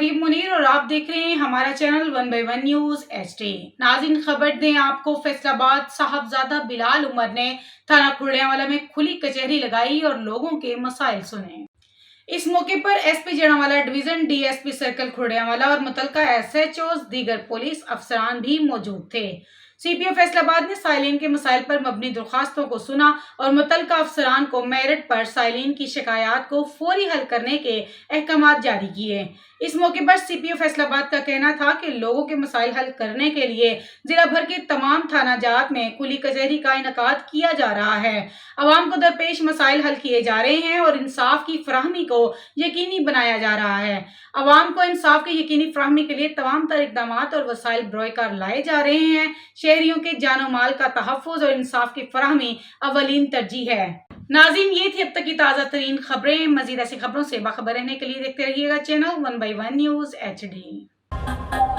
तोयब मुनीर और आप देख रहे हैं हमारा चैनल 1 बाय 1 न्यूज HD। नाज़रीन, खबर दें आपको, फैसलाबाद साहबजादा बिलाल उमर ने थाना खुर्डियावाला में खुली कचहरी लगाई और लोगों के मसाइल सुने। इस मौके पर SP Jaranwala division, DSP circle Khurrianwala और मुतलका SHOs दीगर पुलिस अफसरान भी मौजूद थे। CPO फैसलाबाद ने साइलिन के मसाइल पर मबनी दरख्वास्तों को सुना और मुतलका अफसरान को मेरिट पर साइलिन की शिकायत को फौरी हल करने के अहकाम जारी किए। इस मौके पर CPO फैसलाबाद का कहना था कि लोगों के मसाइल हल करने के लिए जिला भर के तमाम थाना जात में खुली कचहरी का इनेकाद किया जा रहा है। अवाम को दरपेश मसाइल हल किए जा रहे हैं और इंसाफ की फराहमी को यकीनी बनाया जा रहा है। अवाम को इंसाफ की यकीनी फराहमी के लिए तमाम तर इकदाम और वसाइल बरोकार लाए जा रहे हैं। शहरियों के जानो माल का तहफ़्फ़ुज़ और इंसाफ की फराहमी अवलीन तरजीह है। नाज़रीन, ये थी अब तक की ताज़ा तरीन खबरें। मज़ीद ऐसी खबरों से बाखबर रहने के लिए देखते रहिएगा चैनल 1 बाय 1 न्यूज़ HD।